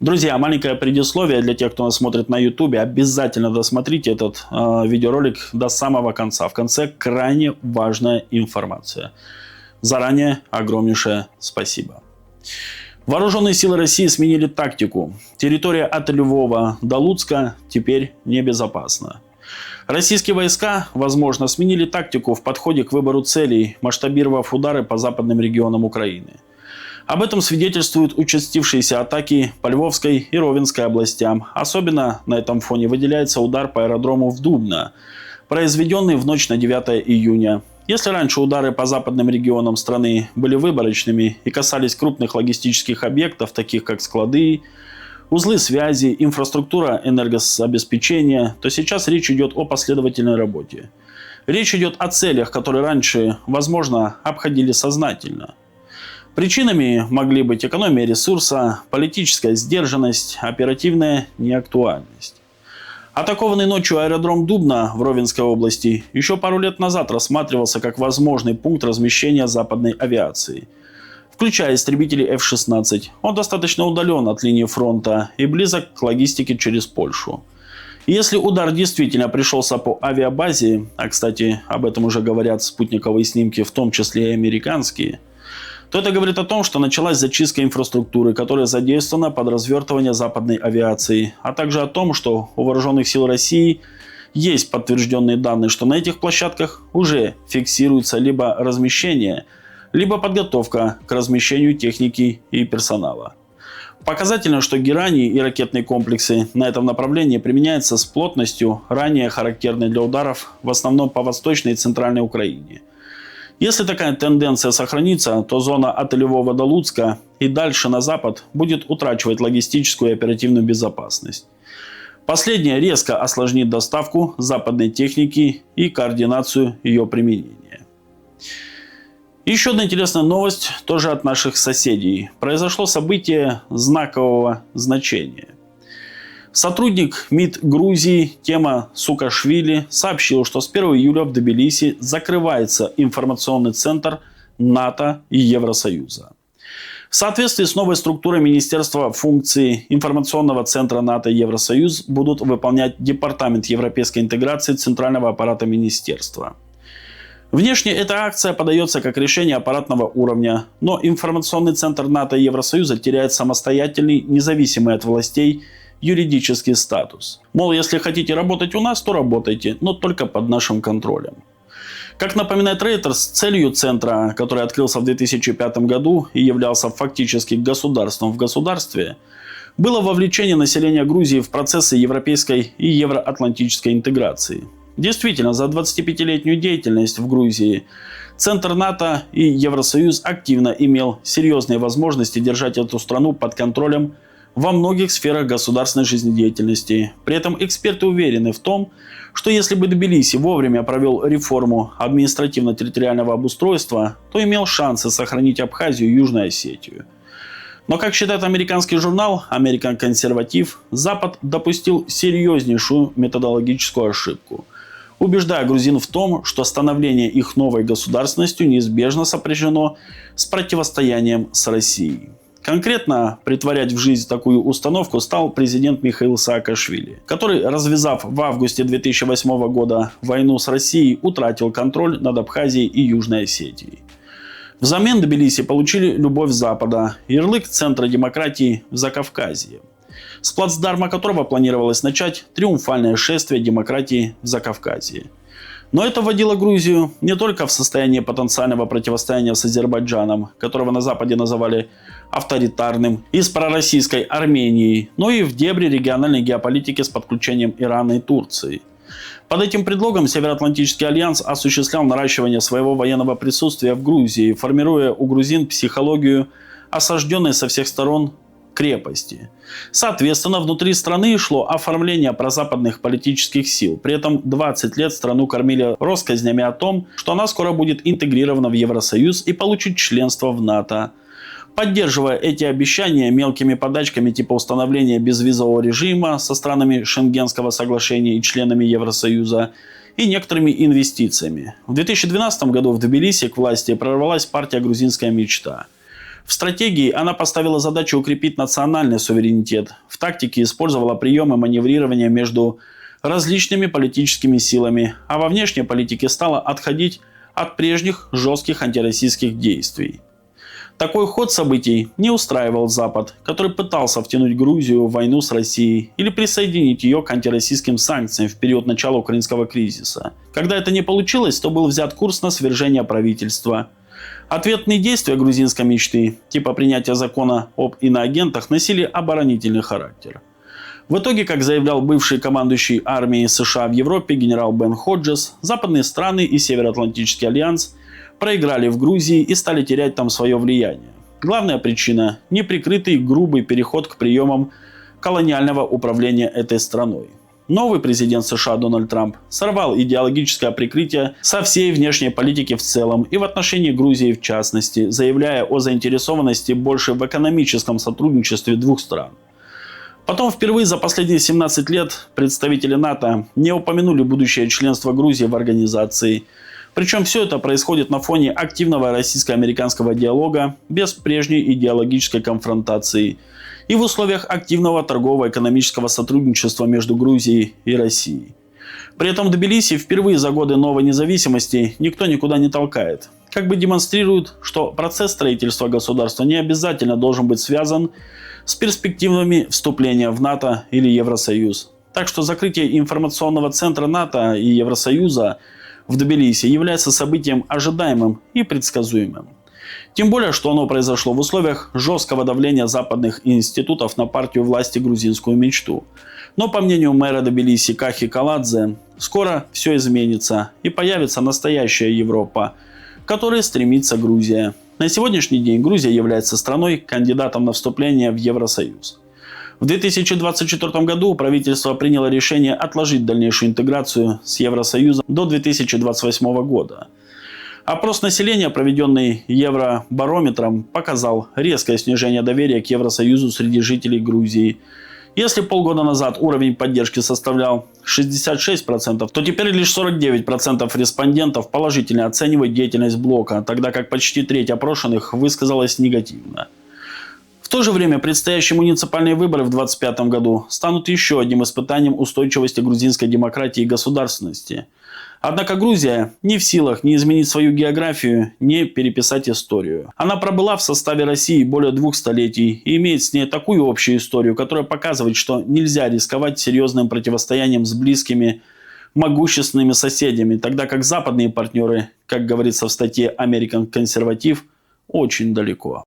Друзья, маленькое предисловие для тех, кто нас смотрит на YouTube. Обязательно досмотрите этот видеоролик до самого конца. В конце крайне важная информация. Заранее огромнейшее спасибо. Вооруженные силы России сменили тактику. Территория от Львова до Луцка теперь небезопасна. Российские войска, возможно, сменили тактику в подходе к выбору целей, масштабировав удары по западным регионам Украины. Об этом свидетельствуют участившиеся атаки по Львовской и Ровенской областям. Особенно на этом фоне выделяется удар по аэродрому в Дубно, произведенный в ночь на 9 июня. Если раньше удары по западным регионам страны были выборочными и касались крупных логистических объектов, таких как склады, узлы связи, инфраструктура энергообеспечения, то сейчас речь идет о последовательной работе. Речь идет о целях, которые раньше, возможно, обходили сознательно. Причинами могли быть экономия ресурса, политическая сдержанность, оперативная неактуальность. Атакованный ночью аэродром Дубно в Ровенской области еще пару лет назад рассматривался как возможный пункт размещения западной авиации, включая истребители F-16. Он достаточно удален от линии фронта и близок к логистике через Польшу. И если удар действительно пришелся по авиабазе, а кстати об этом уже говорят спутниковые снимки, в том числе и американские, то это говорит о том, что началась зачистка инфраструктуры, которая задействована под развертывание западной авиации, а также о том, что у вооруженных сил России есть подтвержденные данные, что на этих площадках уже фиксируется либо размещение, либо подготовка к размещению техники и персонала. Показательно, что герани и ракетные комплексы на этом направлении применяются с плотностью, ранее характерной для ударов в основном по Восточной и Центральной Украине. Если такая тенденция сохранится, то зона от Львова до Луцка и дальше на запад будет утрачивать логистическую и оперативную безопасность. Последнее резко осложнит доставку западной техники и координацию ее применения. Еще одна интересная новость, тоже от наших соседей. Произошло событие знакового значения. Сотрудник МИД Грузии Тема Сукашвили сообщил, что с 1 июля в Тбилиси закрывается информационный центр НАТО и Евросоюза. В соответствии с новой структурой министерства функции информационного центра НАТО и Евросоюз будут выполнять Департамент европейской интеграции Центрального аппарата министерства. Внешне эта акция подается как решение аппаратного уровня, но информационный центр НАТО и Евросоюза теряет самостоятельный, независимый от властей юридический статус. Мол, если хотите работать у нас, то работайте, но только под нашим контролем. Как напоминает Reuters, целью центра, который открылся в 2005 году и являлся фактически государством в государстве, было вовлечение населения Грузии в процессы европейской и евроатлантической интеграции. Действительно, за 25-летнюю деятельность в Грузии Центр НАТО и Евросоюз активно имел серьезные возможности держать эту страну под контролем во многих сферах государственной жизнедеятельности. При этом эксперты уверены в том, что если бы Тбилиси вовремя провел реформу административно-территориального обустройства, то имел шансы сохранить Абхазию и Южную Осетию. Но, как считает американский журнал American Conservative, Запад допустил серьезнейшую методологическую ошибку, убеждая грузин в том, что становление их новой государственностью неизбежно сопряжено с противостоянием с Россией. Конкретно притворять в жизнь такую установку стал президент Михаил Саакашвили, который, развязав в августе 2008 года войну с Россией, утратил контроль над Абхазией и Южной Осетией. Взамен Тбилиси получили любовь Запада, ярлык центра демократии в Закавказье, с плацдарма которого планировалось начать триумфальное шествие демократии в Закавказье. Но это вводило Грузию не только в состояние потенциального противостояния с Азербайджаном, которого на Западе называли авторитарным, и с пророссийской Арменией, но и в дебри региональной геополитики с подключением Ирана и Турции. Под этим предлогом Североатлантический альянс осуществлял наращивание своего военного присутствия в Грузии, формируя у грузин психологию осажденной со всех сторон крепости. Соответственно, внутри страны шло оформление прозападных политических сил. При этом 20 лет страну кормили россказнями о том, что она скоро будет интегрирована в Евросоюз и получит членство в НАТО. Поддерживая эти обещания мелкими подачками типа установления безвизового режима со странами Шенгенского соглашения и членами Евросоюза и некоторыми инвестициями. В 2012 году в Тбилиси к власти прорвалась партия «Грузинская мечта». В стратегии она поставила задачу укрепить национальный суверенитет. В тактике использовала приемы маневрирования между различными политическими силами, а во внешней политике стала отходить от прежних жестких антироссийских действий. Такой ход событий не устраивал Запад, который пытался втянуть Грузию в войну с Россией или присоединить ее к антироссийским санкциям в период начала украинского кризиса. Когда это не получилось, то был взят курс на свержение правительства. Ответные действия грузинской мечты, типа принятия закона об иноагентах, носили оборонительный характер. В итоге, как заявлял бывший командующий армией США в Европе генерал Бен Ходжес, западные страны и Североатлантический альянс проиграли в Грузии и стали терять там свое влияние. Главная причина – неприкрытый грубый переход к приемам колониального управления этой страной. Новый президент США Дональд Трамп сорвал идеологическое прикрытие со всей внешней политики в целом и в отношении Грузии в частности, заявляя о заинтересованности больше в экономическом сотрудничестве двух стран. Потом впервые за последние 17 лет представители НАТО не упомянули будущее членство Грузии в организации. Причем все это происходит на фоне активного российско-американского диалога без прежней идеологической конфронтации и в условиях активного торгово-экономического сотрудничества между Грузией и Россией. При этом в Тбилиси впервые за годы новой независимости никто никуда не толкает. Как бы демонстрирует, что процесс строительства государства не обязательно должен быть связан с перспективами вступления в НАТО или Евросоюз. Так что закрытие информационного центра НАТО и Евросоюза в Тбилиси является событием ожидаемым и предсказуемым. Тем более, что оно произошло в условиях жесткого давления западных институтов на партию власти «Грузинскую мечту». Но, по мнению мэра Тбилиси Кахи Каладзе, скоро все изменится и появится настоящая Европа, к которой стремится Грузия. На сегодняшний день Грузия является страной, кандидатом на вступление в Евросоюз. В 2024 году правительство приняло решение отложить дальнейшую интеграцию с Евросоюзом до 2028 года. Опрос населения, проведенный Евробарометром, показал резкое снижение доверия к Евросоюзу среди жителей Грузии. Если полгода назад уровень поддержки составлял 66%, то теперь лишь 49% респондентов положительно оценивают деятельность блока, тогда как почти треть опрошенных высказалась негативно. В то же время предстоящие муниципальные выборы в 2025 году станут еще одним испытанием устойчивости грузинской демократии и государственности. Однако Грузия не в силах ни изменить свою географию, ни переписать историю. Она пробыла в составе России более 2 столетий и имеет с ней такую общую историю, которая показывает, что нельзя рисковать серьезным противостоянием с близкими, могущественными соседями, тогда как западные партнеры, как говорится в статье American Conservative, очень далеко.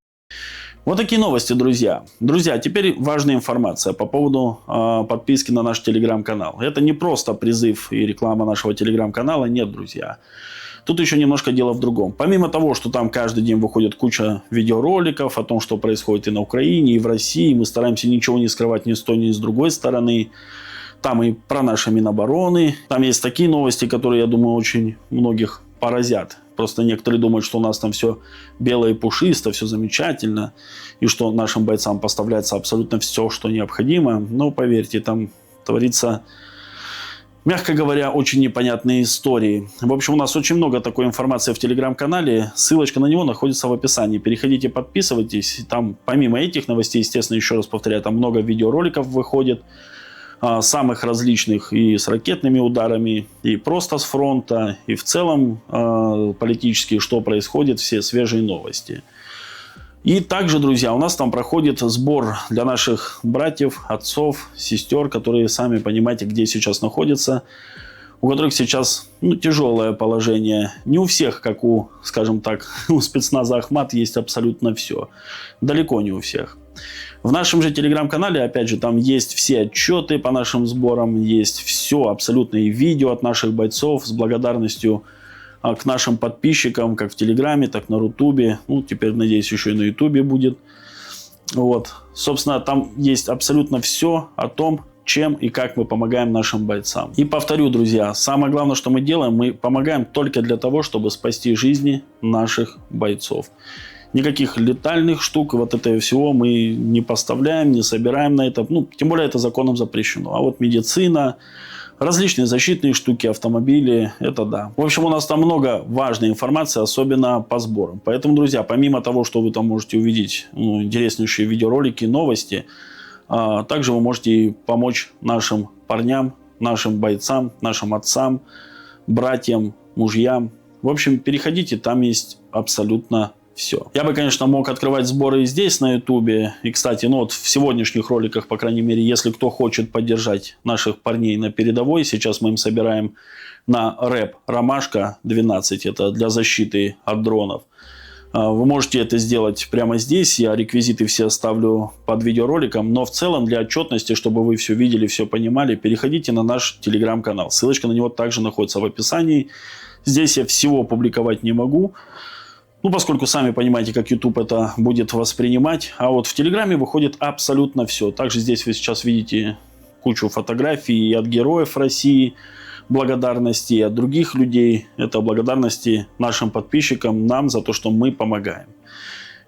Вот такие новости, друзья. Друзья, теперь важная информация по поводу подписки на наш телеграм-канал. Это не просто призыв и реклама нашего телеграм-канала, нет, друзья. Тут еще немножко дело в другом. Помимо того, что там каждый день выходит куча видеороликов о том, что происходит и на Украине, и в России, мы стараемся ничего не скрывать ни с той, ни с другой стороны. Там и про наши Минобороны. Там есть такие новости, которые, я думаю, очень многих поразят. Просто некоторые думают, что у нас там все белое и пушисто, все замечательно, и что нашим бойцам поставляется абсолютно все, что необходимо. Но поверьте, там творится, мягко говоря, очень непонятные истории. В общем, у нас очень много такой информации в телеграм-канале. Ссылочка на него находится в описании. Переходите, подписывайтесь. Там помимо этих новостей, естественно, еще раз повторяю, там много видеороликов выходит. Самых различных и с ракетными ударами, и просто с фронта, и в целом политически, что происходит, все свежие новости. И также, друзья, у нас там проходит сбор для наших братьев, отцов, сестер, которые, сами понимаете, где сейчас находятся, у которых сейчас тяжелое положение. Не у всех, как у, скажем так, у спецназа Ахмат есть абсолютно все. Далеко не у всех. В нашем же телеграм-канале, опять же, там есть все отчеты по нашим сборам, есть все абсолютно и видео от наших бойцов с благодарностью к нашим подписчикам, как в телеграме, так на рутубе. Теперь, надеюсь, еще и на ютубе будет. Вот. Собственно, там есть абсолютно все о том, чем и как мы помогаем нашим бойцам. И повторю, друзья, самое главное, что мы делаем, мы помогаем только для того, чтобы спасти жизни наших бойцов. Никаких летальных штук, вот этого всего мы не поставляем, не собираем на это. Тем более это законом запрещено. А вот медицина, Различные защитные штуки, автомобили, это да. В общем, у нас там много важной информации, особенно по сборам. Поэтому, друзья, помимо того, что вы там можете увидеть интереснейшие видеоролики, новости, также вы можете помочь нашим парням, нашим бойцам, нашим отцам, братьям, мужьям. В общем, переходите, там есть абсолютно все. Я бы, конечно, мог открывать сборы и здесь, на Ютубе. И, кстати, вот в сегодняшних роликах, по крайней мере, если кто хочет поддержать наших парней на передовой, сейчас мы им собираем на рэп «Ромашка 12», это для защиты от дронов. Вы можете это сделать прямо здесь, я реквизиты все оставлю под видеороликом, но в целом для отчетности, чтобы вы все видели, все понимали, переходите на наш телеграм-канал. Ссылочка на него также находится в описании. Здесь я всего публиковать не могу, поскольку сами понимаете, как YouTube это будет воспринимать. А вот в Телеграме выходит абсолютно все. Также здесь вы сейчас видите кучу фотографий и от героев России, благодарности, и от других людей. Это благодарности нашим подписчикам, нам за то, что мы помогаем.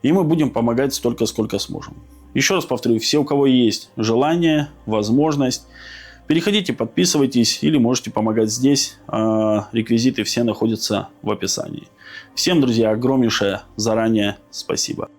И мы будем помогать столько, сколько сможем. Еще раз повторю, все, у кого есть желание, возможность, переходите, подписывайтесь или можете помогать здесь. Реквизиты все находятся в описании. Всем, друзья, огромнейшее заранее спасибо.